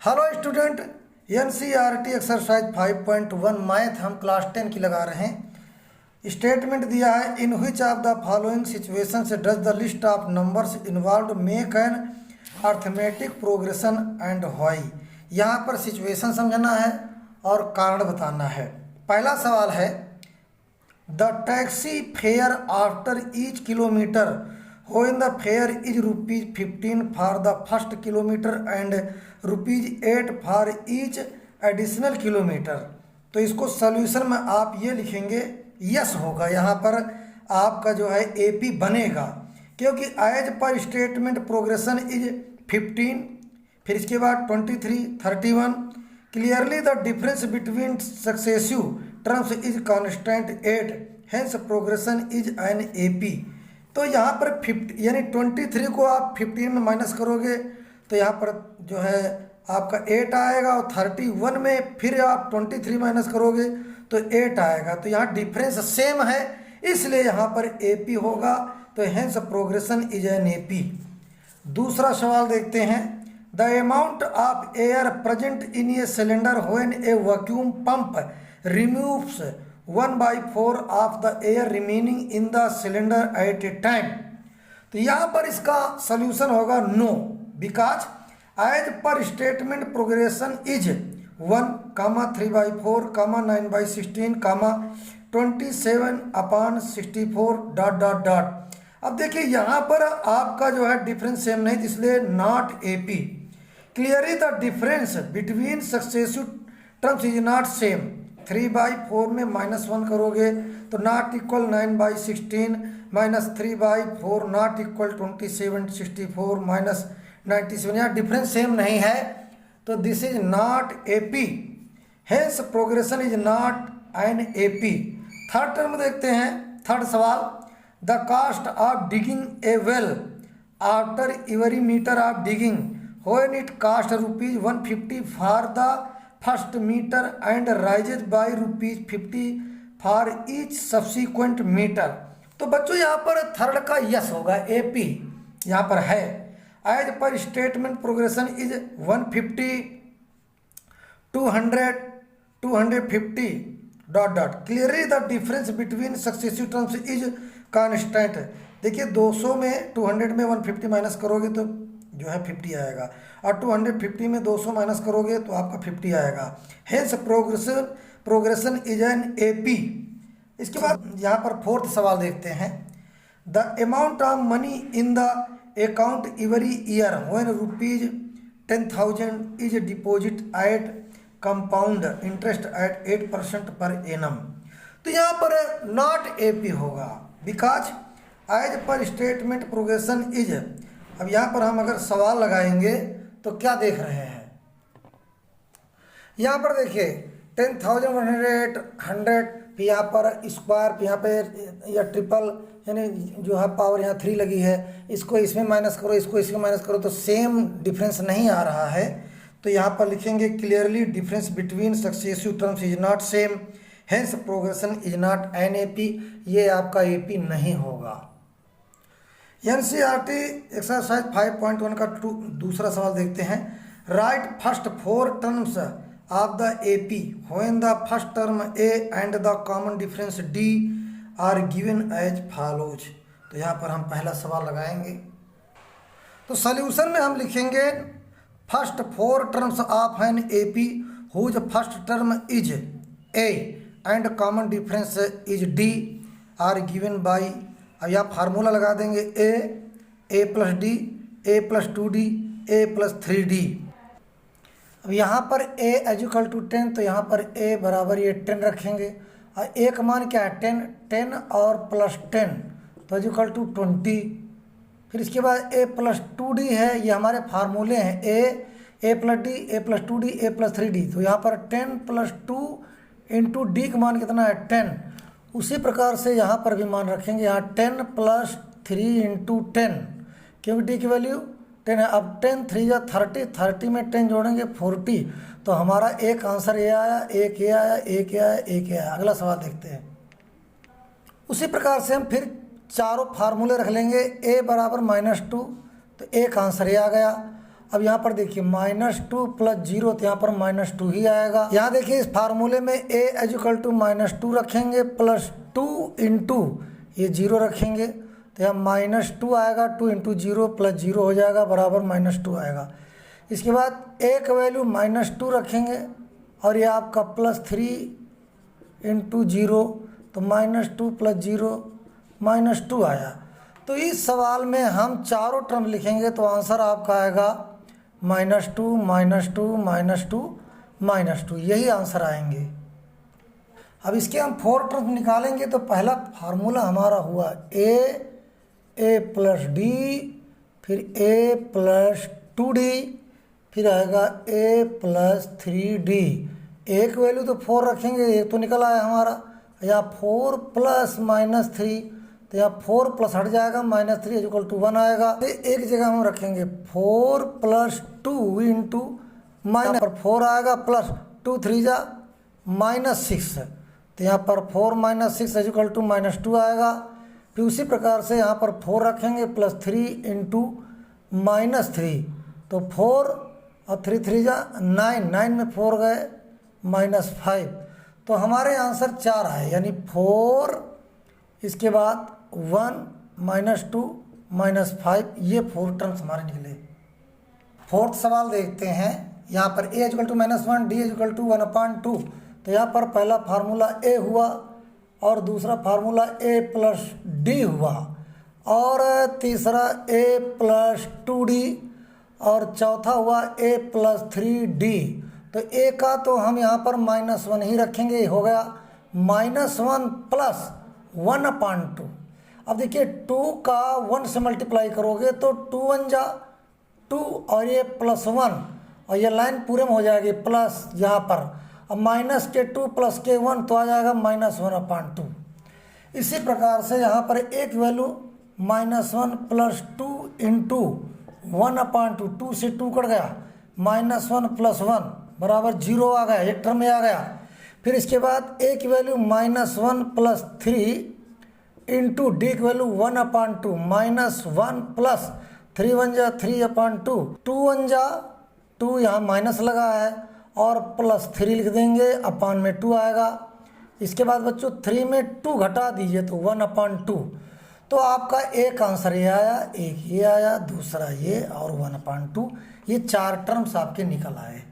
Hello student, NCERT exercise 5.1 math हम class 10 की लगा रहे हैं। स्टेटमेंट दिया है, in which of the following situations does the list of numbers involved make an arithmetic progression and why. यहाँ पर सिचुएशन समझना है और कारण बताना है। पहला सवाल है, the taxi fare after each kilometre when the fare is ₹15 for the first kilometer and ₹8 for each additional kilometer। तो इसको सॉल्यूशन में आप ये लिखेंगे, यस होगा यहाँ पर आपका जो है एपी बनेगा, क्योंकि as per statement progression is 15, फिर इसके बाद 23, 31। Clearly the difference between successive terms is constant 8, hence progression is an AP. तो यहाँ पर 50 यानी 23 को आप 15 में माइनस करोगे तो यहाँ पर जो है आपका 8 आएगा, और 31 में फिर आप 23 माइनस करोगे तो 8 आएगा। तो यहाँ डिफरेंस सेम है, इसलिए यहाँ पर एपी होगा। तो hence progression is an AP. दूसरा सवाल देखते हैं, the amount of air present in a cylinder when a vacuum pump removes 1/4 of the air remaining in the cylinder at a time. तो यहाँ पर इसका सोल्यूशन होगा no, because as per statement progression is 1, 3/4, 9/16, 27/64 ... अब देखिए यहाँ पर आपका जो है डिफरेंस सेम नहीं, इसलिए not AP. Clearly the difference between successive terms is not same. 3/4 में -1 करोगे तो नॉट इक्वल 9/16 -3/4 नॉट इक्वल 27/64 -97। यहाँ डिफरेंस सेम नहीं है, तो this is not AP, hence progression is not an AP. Third term देखते हैं, थर्ड सवाल, the cost of digging a well after every metre of digging when it cost ₹150 for the first metre and rises by ₹50 for each subsequent metre. तो बच्चों यहाँ पर third का yes होगा, AP यहाँ पर है। As per statement progression is 150, 200, 250 ... clearly the difference between successive terms is constant. देखिए 200 में 200 में 150 माइनस करोगे तो जो है 50 आएगा, और 250 में 200 माइनस करोगे तो आपका 50 आएगा। Hence progression is an AP. इसके बाद यहाँ पर फोर्थ सवाल देखते हैं, the amount of money in the account every year when ₹10,000 is deposit at compound interest at 8% per annum. तो यहाँ पर नॉट एपी होगा, because as per statement progression is. अब यहाँ पर हम अगर सवाल लगाएंगे तो क्या देख रहे हैं, यहाँ पर देखिए 10,100, 100, फिर यहाँ पर स्क्वायर, फिर यहाँ पे या ट्रिपल, यानी जो है पावर यहाँ 3 लगी है, इसको इसमें माइनस करो, इसको इसमें माइनस करो, तो सेम डिफरेंस नहीं आ रहा है। तो यहाँ पर लिखेंगे clearly difference between successive terms is not same, hence progression is not an AP. ये आपका एपी नहीं होगा। एनसीईआरटी एक्सरसाइज 5.1 का दूसरा सवाल देखते हैं, write first 4 terms of the AP when the first term A and the common difference D are given as follows. तो यहाँ पर हम पहला सवाल लगाएंगे, तो सॉल्यूशन में हम लिखेंगे first 4 terms of an AP whose first term is A and common difference is D are given by. अब यहाँ फार्मूला लगा देंगे, A plus D, A plus 2d, A plus 3d। अब यहाँ पर ए इक्वल टू 10, तो यहाँ पर ए बराबर ये 10 रखेंगे, और ए का मान क्या है 10 और प्लस 10 तो इक्वल टू 20। फिर इसके बाद ए प्लस 2d है, ये हमारे फार्मूले हैं, ए plus D, A plus 2d, A plus 3d। तो यहाँ पर 10 + 2 इंटू डी का मान कितना है 10। उसी प्रकार से यहाँ पर भी मान रखेंगे, यहाँ 10 + 3 इंटू 10, क्योंकि डी की वैल्यू 10 है। अब 10 3 या 30, 30 में 10 जोड़ेंगे 40। तो हमारा एक आंसर ये आया, एक ये आया, एक ये आया, एक ये आया। अगला सवाल देखते हैं। उसी प्रकार से हम फिर चारों फार्मूले रख लेंगे, a बराबर -2, तो एक आंसर ये आ गया। अब यहाँ पर देखिए -2 + 0, तो यहाँ पर -2 ही आएगा। यहाँ देखिए इस फार्मूले में a = -2 रखेंगे प्लस 2 × ये 0 रखेंगे, तो यहाँ -2 आएगा, 2 × 0 + 0 हो जाएगा बराबर -2 आएगा। इसके बाद a का वैल्यू -2 रखेंगे और ये आपका +3 × 0, तो -2 + 0 -2 आया। तो इस सवाल में हम चारों टर्म लिखेंगे तो आंसर आपका आएगा -2 -2 -2 -2, यही आंसर आएंगे। अब इसके हम 4 टर्म निकालेंगे तो पहला फार्मूला हमारा हुआ a + d, फिर a + 2d, फिर आएगा a + 3d। a की वैल्यू तो 4 रखेंगे, एक तो निकल आया हमारा। यहाँ 4 + -3, तो यहाँ 4 प्लस हट जाएगा, -3 = 1 आएगा। तो एक जगह हम रखेंगे 4 + 2 × पर 4 आएगा प्लस 2 3 जा -6, तो यहाँ पर 4 - 6 = -2 आएगा। फिर उसी प्रकार से यहाँ पर 4 रखेंगे प्लस 3 × -3, तो 4 और 3 3 जा 9, 9 में 4 गए -5, तो हमारे आंसर 4 आए, यानी 4, इसके बाद 1 -2 -5, ये 4 टर्म्स हमारे निकले। फोर्थ सवाल देखते हैं। यहाँ पर a = -1, d = 1/2, तो यहाँ पर पहला फार्मूला a हुआ और दूसरा फार्मूला a + d हुआ और तीसरा a + 2d और चौथा हुआ a + 3d। तो a का तो हम यहाँ पर -1 ही रखेंगे, हो गया -1 + 1/2। अब देखिए 2 का 1 से मल्टीप्लाई करोगे तो 2 1 जा 2 और ये +1 और ये लाइन पूरे में हो जाएगी प्लस यहाँ पर, अब -2 + 1 तो आ जाएगा -1/2। इसी प्रकार से यहाँ पर एक वैल्यू -1 + 2 × 1/2, 2 से 2 कट गया, -1 + 1 बराबर 0 आ गया, एक टर्म में आ गया। फिर इसके बाद a की वैल्यू -1 + 3 × d की वैल्यू 1/2, -1 + 3 1 जा 3/2, 2 1 जा 2, यहाँ माइनस लगा है और +3 लिख देंगे, अपान में 2 आएगा। इसके बाद बच्चों 3 में 2 घटा दीजिए तो 1/2, तो आपका एक आंसर ये आया, एक ये आया, दूसरा ये और 1/2, ये 4 टर्म्स आपके निकल आए।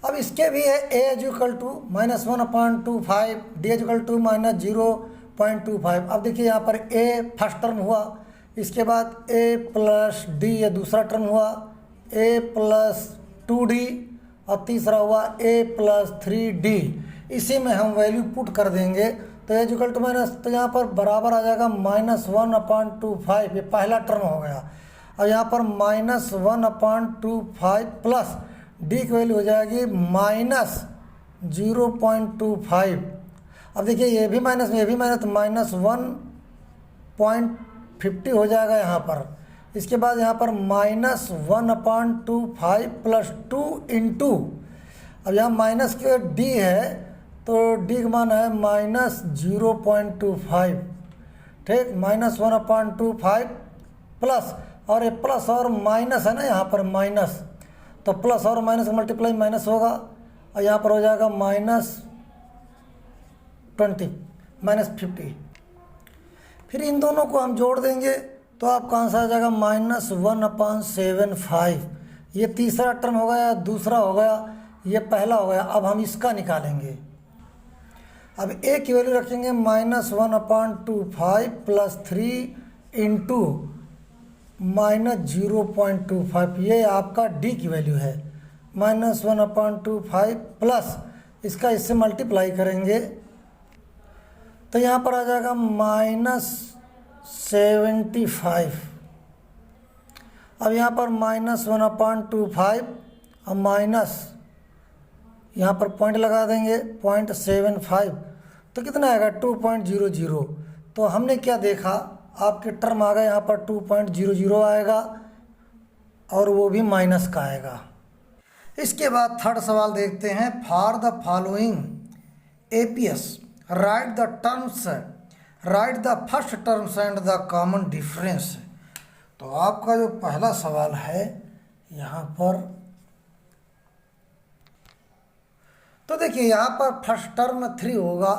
अब इसके भी है a = -1/25, d = -0.25। अब देखिए यहाँ पर a फर्स्ट टर्म हुआ, इसके बाद a + d ये दूसरा टर्म हुआ, a + 2d और तीसरा हुआ a + 3d। इसी में हम वैल्यू पुट कर देंगे तो a = तो यहाँ पर बराबर आ जाएगा -1/25, ये पहला टर्म हो गया। और यहाँ पर -1/25 प्लस d की वैल्यू हो जाएगी -0.25। अब देखिए ये भी माइनस में, ये भी माइनस, तो -1.50 हो जाएगा यहाँ पर। इसके बाद यहाँ पर -1/25 + 2 × अब यहाँ माइनस के d है तो d का मान है -0.25, ठीक, -1/25 प्लस और ये प्लस और माइनस है ना, यहाँ पर माइनस, तो प्लस और माइनस मल्टीप्लाई माइनस होगा और यहाँ पर हो जाएगा -20 -50। फिर इन दोनों को हम जोड़ देंगे तो आपका आंसर आ जाएगा -1/75। ये तीसरा टर्म हो गया, दूसरा हो गया, ये पहला हो गया। अब हम इसका निकालेंगे। अब a की वैल्यू रखेंगे -1/25 + 3 × -0.25, ये आपका d की वैल्यू है। -1/25 प्लस इसका इससे मल्टीप्लाई करेंगे तो यहाँ पर आ जाएगा -75। अब यहाँ पर -1/25 और माइनस यहाँ पर पॉइंट लगा देंगे 0.75, तो कितना आएगा 2.00। तो हमने क्या देखा, आपके टर्म आ गए यहाँ पर 2.00 आएगा और वो भी माइनस का आएगा। इसके बाद थर्ड सवाल देखते हैं। For the following APS right the first terms and the common difference. तो तो आपका जो पहला सवाल है यहाँ पर, तो देखिए यहाँ पर फर्स्ट टर्म 3 होगा,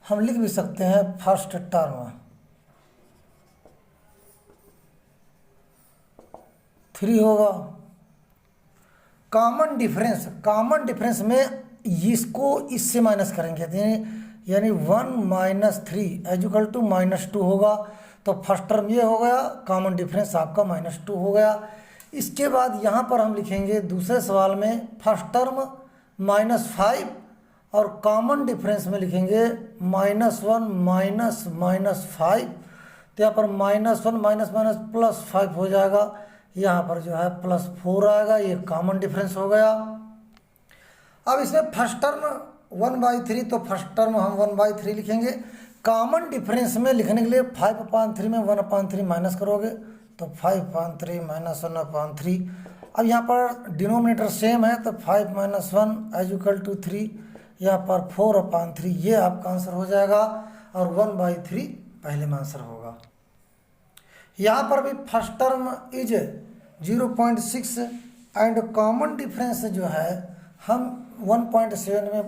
हम लिख भी सकते हैं फर्स्ट टर्म 3 होगा। कॉमन डिफरेंस में इसको इससे माइनस करेंगे, यानी 1 - 3 एजुकल टू -2 होगा। तो फर्स्ट टर्म ये हो गया, कॉमन डिफरेंस आपका -2 हो गया। इसके बाद यहाँ पर हम लिखेंगे दूसरे सवाल में फर्स्ट टर्म -5 और कॉमन डिफरेंस में लिखेंगे -1 - -5। तो यहाँ पर -1 +5 हो जाएगा, यहाँ पर जो है +4 आएगा, ये कॉमन डिफरेंस हो गया। अब इसमें फर्स्ट टर्म 1/3, तो फर्स्ट टर्म हम 1/3 लिखेंगे। कॉमन डिफरेंस में लिखने के लिए 5/3 में 1/3 माइनस करोगे तो 5/3 - 1/3। अब यहाँ पर डिनोमिनेटर सेम है तो 5 - 1 = 3, यहाँ पर 4/3 ये आपका आंसर हो जाएगा और 1/3 पहले में आंसर होगा। यहाँ पर भी first term is 0.6 and common difference जो है हम 1.7 में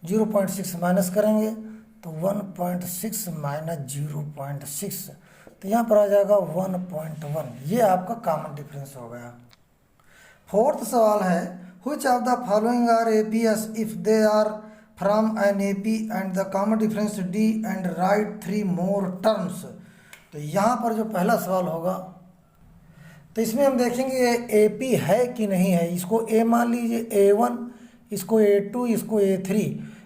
0.6 माइनस करेंगे तो 1.6 - 0.6, तो यहाँ पर आ जाएगा 1.1। ये आपका कॉमन डिफरेंस हो गया। फोर्थ सवाल है which of the following are APs if they are from an AP and the common difference D and write 3 more terms. तो यहाँ पर जो पहला सवाल होगा तो इसमें हम देखेंगे ये एपी है कि नहीं है। इसको ए मान लीजिए, A1, इसको A2, इसको A3।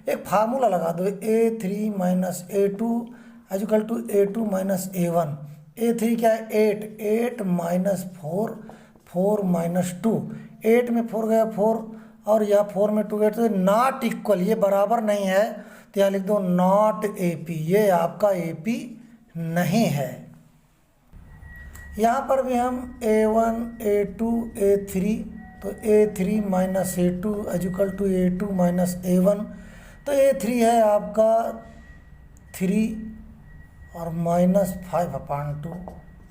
एक फार्मूला लगा दो, A3 - A2 = A2 - A1। A3 क्या है 8, 8 - 4, 4 - 2, 8 में 4 गया 4 और यहाँ 4 में 2 8, तो नॉट इक्वल, ये बराबर नहीं है, तो यहाँ लिख दो नॉट AP, ये आपका AP नहीं है। यहाँ पर भी हम A1, A2, A3, तो A3 - A2 = A2 - A1, तो A3 है आपका 3 और -5/2,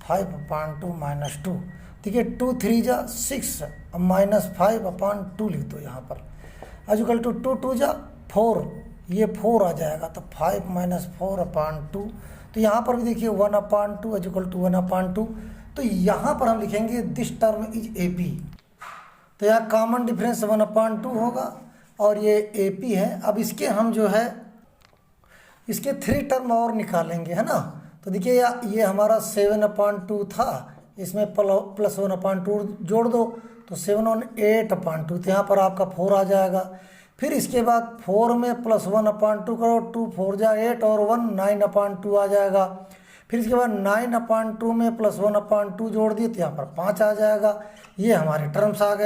5/2 - 2, ठीक है, 2 3 जा 6 और -5/2 लिख दो यहाँ पर, = 2 2 जा 4, ये 4 आ जाएगा, तो 5 - 4/2। तो यहाँ पर भी देखिए 1/2 = 1/2, तो यहाँ पर हम लिखेंगे दिस टर्म इज AP। तो यहाँ कॉमन डिफरेंस 1/2 होगा और ये AP है। अब इसके हम जो है इसके 3 टर्म और निकालेंगे, है ना। तो देखिए ये हमारा 7/2 था, इसमें +1/2 जोड़ दो तो 7 और 8/2, तो यहाँ पर आपका 4 आ जाएगा। फिर इसके बाद 4 में +1/2 करो, 2 4 जा 8 और 1 9/2 आ जाएगा। फिर इसके बाद 9/2 में +1/2 जोड़ दिए तो यहाँ पर 5 आ जाएगा। ये हमारे टर्म्स आ गए।